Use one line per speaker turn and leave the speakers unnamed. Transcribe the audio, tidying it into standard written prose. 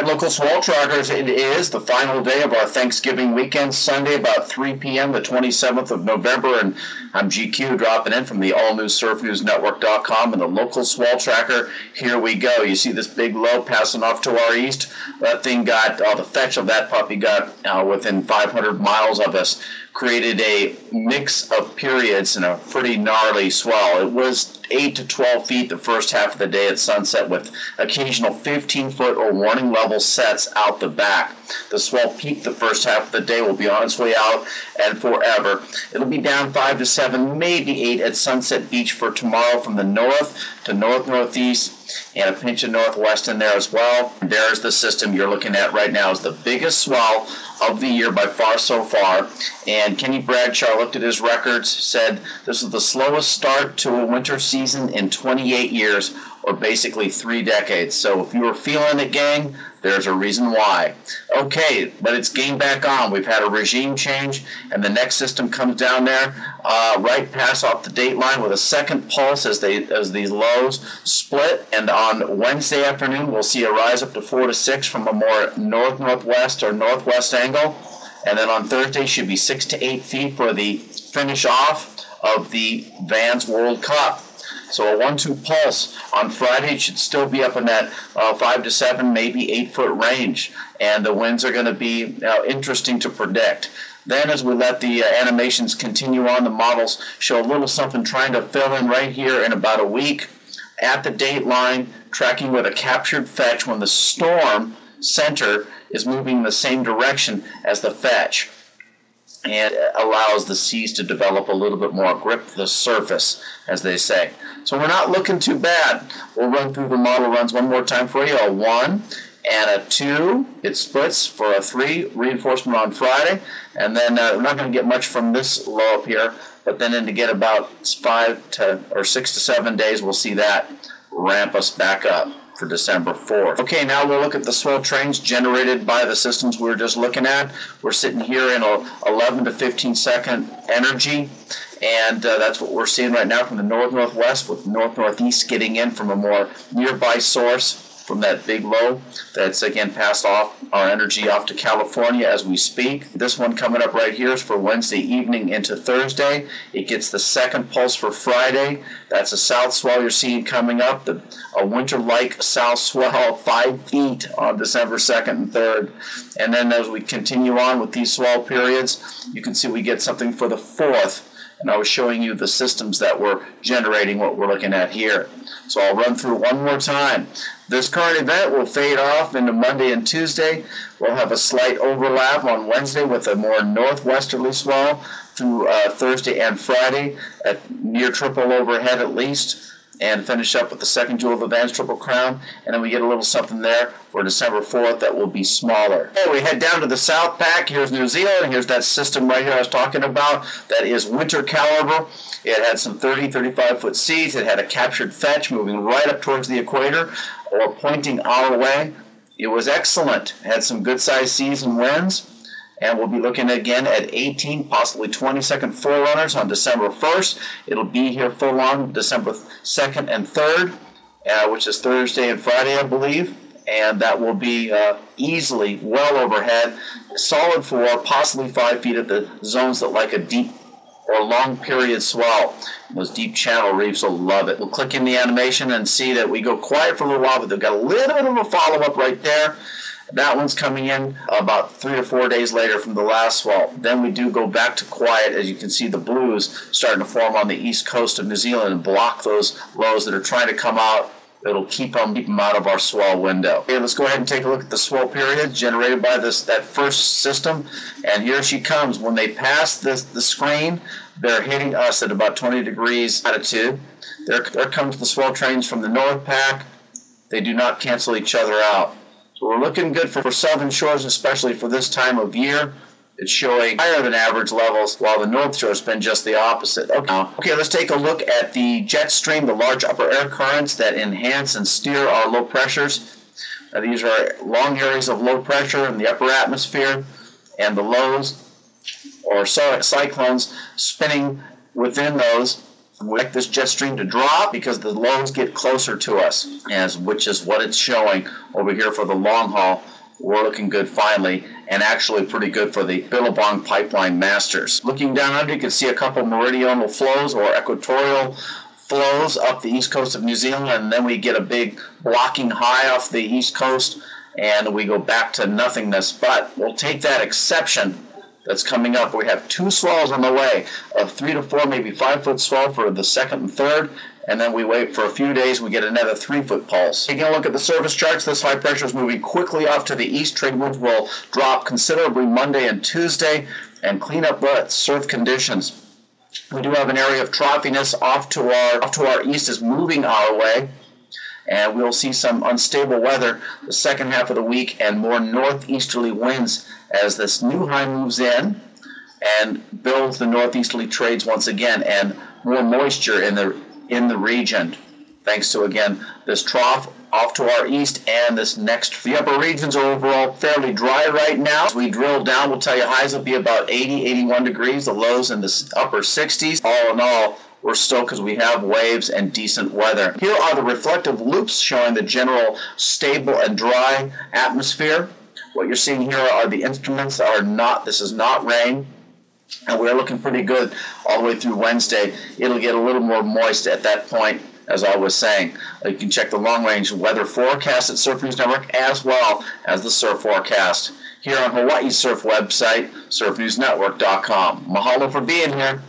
local swell trackers. It is the final day of our Thanksgiving weekend, Sunday, about 3 p.m., the 27th of November, and I'm GQ dropping in from the all-new SurfNewsNetwork.com and the local swell tracker. Here we go. You see this big low passing off to our east. That thing got, the fetch of that puppy got within 500 miles of us, created a mix of periods and a pretty gnarly swell. It was 8 to 12 feet the first half of the day at sunset, with occasional 15-foot or warning level sets out the back. The swell peaked the first half of the day, will be on its way out and forever. It'll be down 5 to 7, maybe 8 at Sunset Beach for tomorrow from the north to north-northeast, and a pinch of northwest in there as well. There's the system you're looking at right now. Is the biggest swell of the year by far so far. And Kenny Bradshaw looked at his records, said this is the slowest start to a winter season in 28 years, or basically 3 decades. So if you were feeling it, gang, there's a reason why. Okay, but it's game back on. We've had a regime change, and the next system comes down there right past off the date line with a second pulse as these lows split. And on Wednesday afternoon, we'll see a rise up to 4 to 6 from a more north-northwest or northwest angle. And then on Thursday should be 6 to 8 feet for the finish off of the Vans World Cup. So a 1-2 pulse on Friday. It should still be up in that 5 to 7, maybe 8-foot range. And the winds are going to be interesting to predict. Then as we let the animations continue on, the models show a little something trying to fill in right here in about a week at the date line, tracking with a captured fetch when the storm center is moving in the same direction as the fetch, and allows the seas to develop a little bit more, grip the surface, as they say. So we're not looking too bad. We'll run through the model runs one more time for you. A 1 and a 2. It splits for a 3 reinforcement on Friday. And then we're not going to get much from this low up here, but then to get about 6 to 7 days, we'll see that ramp us back up for December 4th. Okay, now we'll look at the swell trains generated by the systems we were just looking at. We're sitting here in a 11 to 15 second energy, and that's what we're seeing right now from the north-northwest, with north-northeast getting in from a more nearby source from that big low that's again passed off our energy off to California as we speak. This one coming up right here is for Wednesday evening into Thursday. It gets the second pulse for Friday. That's a south swell you're seeing coming up, a winter-like south swell, 5 feet on December 2nd and 3rd. And then as we continue on with these swell periods, you can see we get something for the 4th. And I was showing you the systems that were generating what we're looking at here. So I'll run through one more time. This current event will fade off into Monday and Tuesday. We'll have a slight overlap on Wednesday with a more northwesterly swell through Thursday and Friday at near triple overhead at least, and finish up with the second jewel of the Vans Triple Crown, and then we get a little something there for December 4th that will be smaller. Okay, we head down to the South Pac. Here's New Zealand. Here's that system right here I was talking about. That is winter caliber. It had some 30, 35-foot seas. It had a captured fetch moving right up towards the equator or pointing our way. It was excellent. It had some good-sized seas and winds. And we'll be looking again at 18, possibly 20-second forerunners on December 1st. It'll be here full on December 2nd and 3rd, which is Thursday and Friday, I believe. And that will be easily well overhead, solid 4, possibly 5 feet at the zones that like a deep or long period swell. Those deep channel reefs will love it. We'll click in the animation and see that we go quiet for a little while, but they've got a little bit of a follow-up right there. That one's coming in about 3 or 4 days later from the last swell. Then we do go back to quiet. As you can see, the blues starting to form on the east coast of New Zealand and block those lows that are trying to come out. It'll keep them out of our swell window. Okay, let's go ahead and take a look at the swell period generated by that first system. And here she comes. When they pass the screen, they're hitting us at about 20 degrees latitude. There comes the swell trains from the North Pac. They do not cancel each other out. So we're looking good for southern shores, especially for this time of year. It's showing higher than average levels, while the North Shore has been just the opposite. Okay, let's take a look at the jet stream, the large upper air currents that enhance and steer our low pressures. Now, these are long areas of low pressure in the upper atmosphere, and the lows, or cyclones, spinning within those. We like this jet stream to drop because the lows get closer to us, which is what it's showing over here for the long haul we're looking good finally, and actually pretty good for the Billabong Pipeline Masters. Looking down under, you can see a couple meridional flows or equatorial flows up the east coast of New Zealand, and then we get a big blocking high off the east coast, and we go back to nothingness. But we'll take that exception that's coming up. We have two swells on the way of 3 to 4, maybe 5 foot swell for the second and third, and then we wait for a few days, we get another 3 foot pulse. Taking a look at the surface charts, this high pressure is moving quickly off to the east. Trade winds will drop considerably Monday and Tuesday and clean up surf conditions. We do have an area of trophiness off to our east is moving our way, and we'll see some unstable weather the second half of the week and more northeasterly winds as this new high moves in and builds the northeasterly trades once again, and more moisture in the region, thanks to, again, this trough off to our east and this next. The upper regions are overall fairly dry right now. As we drill down, we'll tell you highs will be about 80, 81 degrees, the lows in the upper 60s. All in all, we're stoked because we have waves and decent weather. Here are the reflective loops showing the general stable and dry atmosphere. What you're seeing here are the instruments this is not rain. And we're looking pretty good all the way through Wednesday. It'll get a little more moist at that point, as I was saying. You can check the long-range weather forecast at Surf News Network as well as the surf forecast here on Hawaii's surf website, surfnewsnetwork.com. Mahalo for being here.